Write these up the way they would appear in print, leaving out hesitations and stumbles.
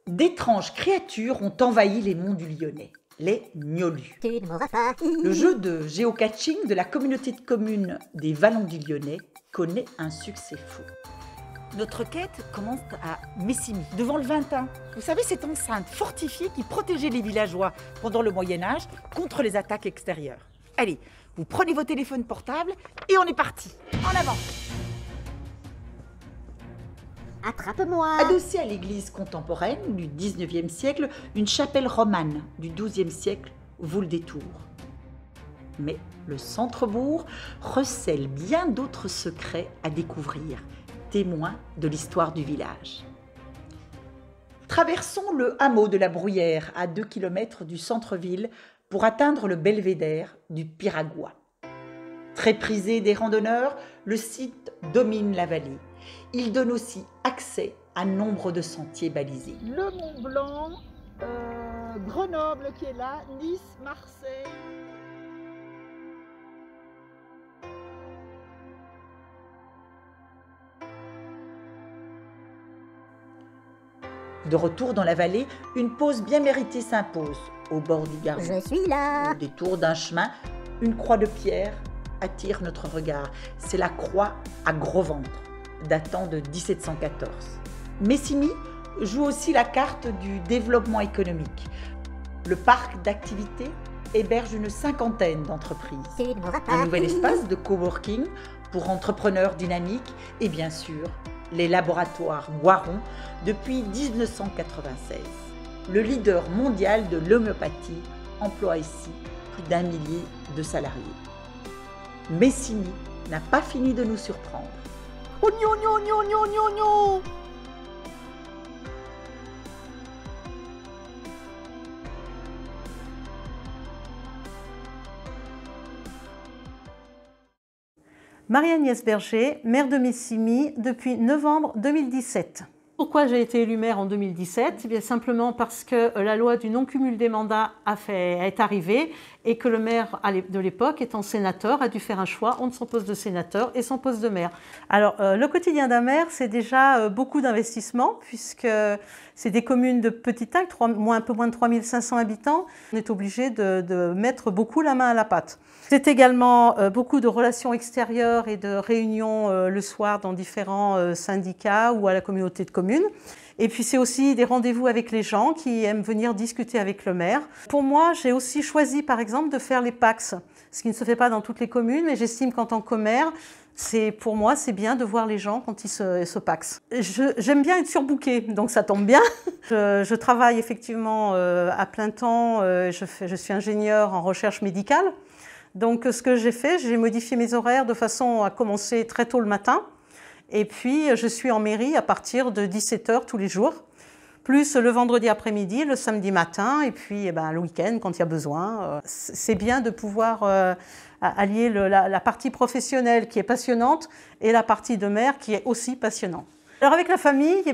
D'étranges créatures ont envahi les monts du Lyonnais, les Gnolus. Le jeu de géocaching de la communauté de communes des Vallons du Lyonnais connaît un succès fou. Notre quête commence à Messimy, devant le Vintin. Vous savez, cette enceinte fortifiée qui protégeait les villageois pendant le Moyen-Âge contre les attaques extérieures. Allez, vous prenez vos téléphones portables et on est parti. En avant! Attrape-moi! Adossée à l'église contemporaine du 19e siècle, une chapelle romane du 12e siècle vaut le détour. Mais le centre-bourg recèle bien d'autres secrets à découvrir, témoins de l'histoire du village. Traversons le hameau de la Bruyère à 2 km du centre-ville pour atteindre le belvédère du Piragua. Très prisé des randonneurs, le site domine la vallée. Il donne aussi accès à nombre de sentiers balisés. Le Mont Blanc, Grenoble qui est là, Nice, Marseille. De retour dans la vallée, une pause bien méritée s'impose au bord du Garonne. Je suis là! Au détour d'un chemin, une croix de pierre attire notre regard. C'est la croix à gros ventre, datant de 1714. Messimy joue aussi la carte du développement économique. Le parc d'activités héberge une cinquantaine d'entreprises. Un nouvel espace de coworking pour entrepreneurs dynamiques et bien sûr, les laboratoires Boiron depuis 1996. Le leader mondial de l'homéopathie emploie ici plus d'1 millier de salariés. Messimy n'a pas fini de nous surprendre. Oh, gno, gno, gno, gno, gno, gno. Marie-Agnès Berger, maire de Messimy depuis novembre 2017. Pourquoi j'ai été élue maire en 2017? Eh bien, simplement parce que la loi du non-cumul des mandats est arrivée et que le maire de l'époque, étant sénateur, a dû faire un choix entre son poste de sénateur et son poste de maire. Alors, le quotidien d'un maire, c'est déjà beaucoup d'investissement puisque c'est des communes de petite taille, un peu moins de 3500 habitants. On est obligé de mettre beaucoup la main à la pâte. C'est également beaucoup de relations extérieures et de réunions le soir dans différents syndicats ou à la communauté de communes. Et puis c'est aussi des rendez-vous avec les gens qui aiment venir discuter avec le maire. Pour moi, j'ai aussi choisi par exemple de faire les PAX, ce qui ne se fait pas dans toutes les communes, mais j'estime qu'en tant que maire, pour moi, c'est bien de voir les gens quand ils se paxent. J'aime bien être surbookée, donc ça tombe bien. Je travaille effectivement à plein temps, je suis ingénieure en recherche médicale. Donc ce que j'ai fait, j'ai modifié mes horaires de façon à commencer très tôt le matin. Et puis je suis en mairie à partir de 17h tous les jours, plus le vendredi après-midi, le samedi matin, et puis le week-end quand il y a besoin. C'est bien de pouvoir allier la partie professionnelle qui est passionnante et la partie de maire qui est aussi passionnante. Alors avec la famille,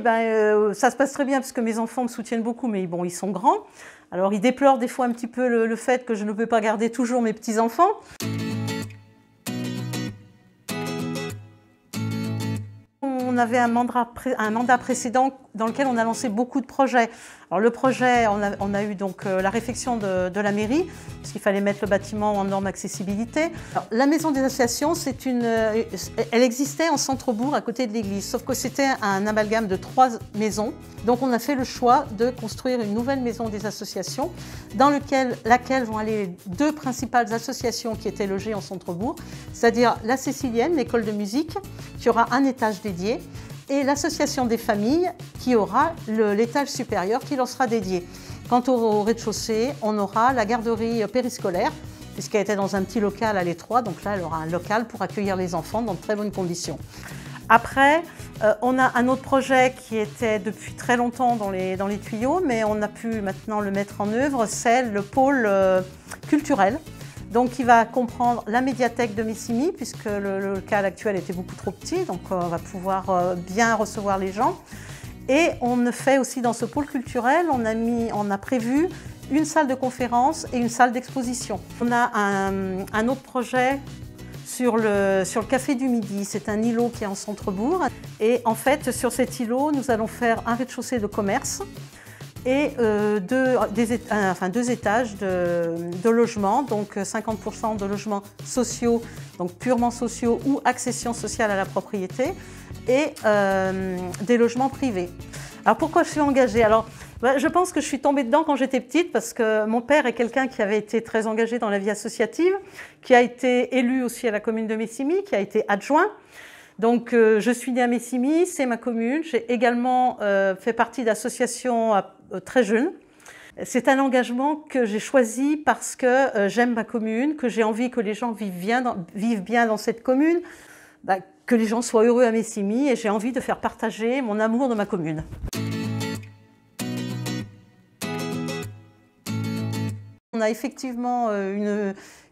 ça se passe très bien parce que mes enfants me soutiennent beaucoup, mais bon, ils sont grands. Alors ils déplorent des fois un petit peu le fait que je ne peux pas garder toujours mes petits-enfants. On avait un mandat précédent dans lequel on a lancé beaucoup de projets. Alors le projet, on a eu donc la réfection de la mairie, parce qu'il fallait mettre le bâtiment en norme accessibilité. Alors, la maison des associations, elle existait en centre-bourg à côté de l'église, sauf que c'était un amalgame de 3 maisons. Donc on a fait le choix de construire une nouvelle maison des associations, dans laquelle vont aller les 2 principales associations qui étaient logées en centre-bourg, c'est-à-dire la Cécilienne, l'école de musique, qui aura un étage dédié, et l'association des familles qui aura l'étage supérieur qui leur sera dédié. Quant au rez-de-chaussée, on aura la garderie périscolaire, puisqu'elle était dans un petit local à l'étroit, donc là elle aura un local pour accueillir les enfants dans de très bonnes conditions. Après, on a un autre projet qui était depuis très longtemps dans les tuyaux, mais on a pu maintenant le mettre en œuvre, c'est le pôle culturel. Donc il va comprendre la médiathèque de Messimy, puisque le local actuel était beaucoup trop petit, donc on va pouvoir bien recevoir les gens. Et on fait aussi dans ce pôle culturel, on a prévu une salle de conférence et une salle d'exposition. On a un autre projet sur le Café du Midi, c'est un îlot qui est en centre-bourg. Et en fait, sur cet îlot, nous allons faire un rez-de-chaussée de commerce, et deux étages de logements, donc 50% de logements sociaux, donc purement sociaux ou accession sociale à la propriété, et des logements privés. Alors pourquoi je suis engagée? Alors, je pense que je suis tombée dedans quand j'étais petite parce que mon père est quelqu'un qui avait été très engagé dans la vie associative, qui a été élu aussi à la commune de Messigny, qui a été adjoint. Donc je suis née à Messigny, c'est ma commune. J'ai également fait partie d'associations très jeunes. C'est un engagement que j'ai choisi parce que j'aime ma commune, que j'ai envie que les gens vivent bien dans cette commune, que les gens soient heureux à Messigny, et j'ai envie de faire partager mon amour de ma commune. On a effectivement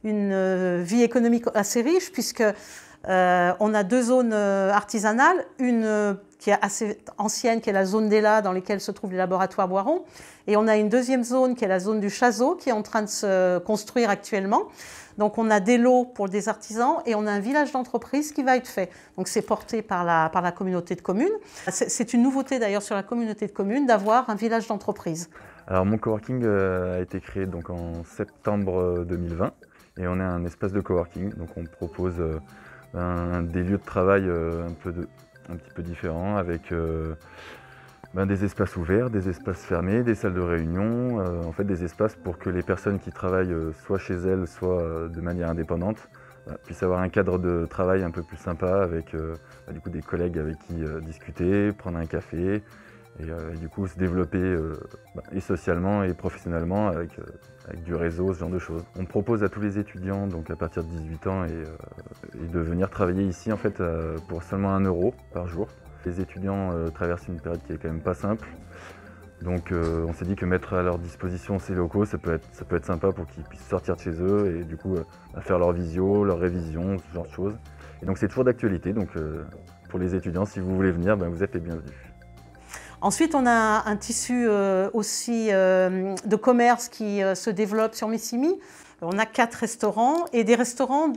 une vie économique assez riche puisque on a deux zones artisanales, une qui est assez ancienne, qui est la zone d'Ela dans laquelle se trouvent les laboratoires Boiron, et on a une deuxième zone qui est la zone du Chazot qui est en train de se construire actuellement. Donc on a des lots pour des artisans et on a un village d'entreprise qui va être fait. Donc c'est porté par la communauté de communes. C'est une nouveauté d'ailleurs sur la communauté de communes d'avoir un village d'entreprise. Alors mon coworking a été créé donc en septembre 2020 et on est un espace de coworking. Donc on propose des lieux de travail un petit peu différents avec des espaces ouverts, des espaces fermés, des salles de réunion, en fait des espaces pour que les personnes qui travaillent soit chez elles, soit de manière indépendante, puissent avoir un cadre de travail un peu plus sympa avec du coup des collègues avec qui discuter, prendre un café et du coup se développer et socialement et professionnellement avec du réseau, ce genre de choses. On propose à tous les étudiants donc à partir de 18 ans et de venir travailler ici en fait pour seulement 1 € par jour. Les étudiants traversent une période qui est quand même pas simple, donc on s'est dit que mettre à leur disposition ces locaux, ça peut être sympa pour qu'ils puissent sortir de chez eux et du coup faire leur visio, leur révision, ce genre de choses. Et donc c'est toujours d'actualité, donc pour les étudiants, si vous voulez venir, vous êtes les bienvenus. Ensuite, on a un tissu aussi de commerce qui se développe sur Messigny. On a 4 restaurants et des restaurants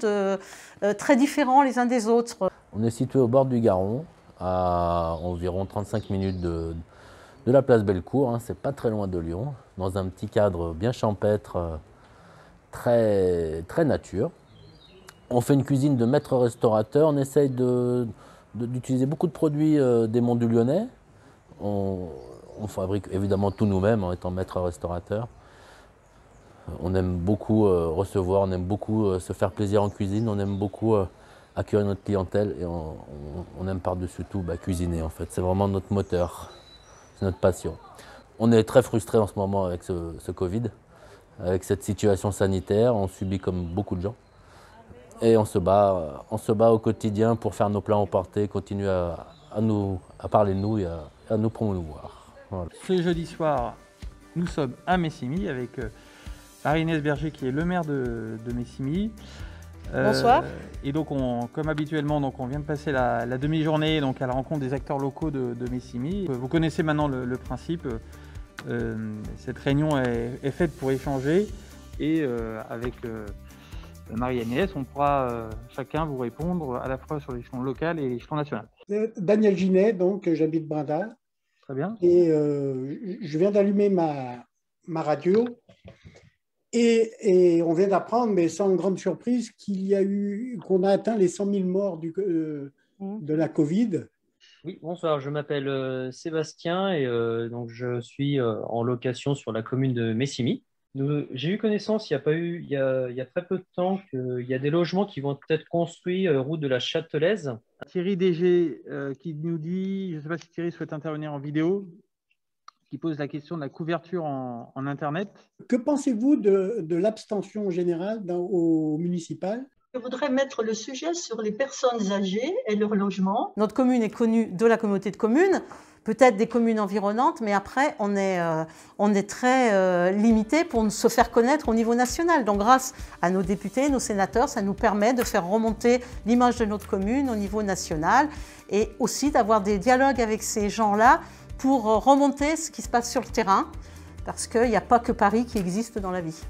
très différents les uns des autres. On est situé au bord du Garon, à environ 35 minutes de la place Bellecour, hein, c'est pas très loin de Lyon, dans un petit cadre bien champêtre, très nature. On fait une cuisine de maître restaurateur, on essaye d'utiliser beaucoup de produits des monts du Lyonnais. On fabrique évidemment tout nous-mêmes en étant maître restaurateur. On aime beaucoup recevoir, on aime beaucoup se faire plaisir en cuisine, on aime beaucoup accueillir notre clientèle et on aime par-dessus tout cuisiner en fait. C'est vraiment notre moteur, c'est notre passion. On est très frustrés en ce moment avec ce Covid, avec cette situation sanitaire, on subit comme beaucoup de gens. Et on se bat au quotidien pour faire nos plats emportés, continuer à parler de nous et à nous promouvoir. Voilà. Ce jeudi soir, nous sommes à Messigny avec Marie-Agnès Berger qui est le maire de Messigny. Bonsoir. Et donc, comme habituellement, on vient de passer la demi-journée à la rencontre des acteurs locaux de Messigny. Vous connaissez maintenant le principe. Cette réunion est faite pour échanger et avec Marie-Agnès, on pourra chacun vous répondre à la fois sur l'échelon local et l'échelon national. Daniel Ginet, donc j'habite Brindal. Très bien. Et je viens d'allumer ma radio. Et on vient d'apprendre, mais sans grande surprise, qu'on a atteint les 100 000 morts de la Covid. Oui, bonsoir, je m'appelle Sébastien et donc je suis en location sur la commune de Messigny. J'ai eu connaissance il y a très peu de temps qu'il y a des logements qui vont être construits route de la Châtelaise. Thierry DG qui nous dit, je ne sais pas si Thierry souhaite intervenir en vidéo, qui pose la question de la couverture en Internet. Que pensez-vous de l'abstention générale au municipal ? Je voudrais mettre le sujet sur les personnes âgées et leur logement. Notre commune est connue de la communauté de communes, peut-être des communes environnantes, mais après, on est très limité pour se faire connaître au niveau national. Donc grâce à nos députés, nos sénateurs, ça nous permet de faire remonter l'image de notre commune au niveau national et aussi d'avoir des dialogues avec ces gens-là pour remonter ce qui se passe sur le terrain, parce qu'il n'y a pas que Paris qui existe dans la vie.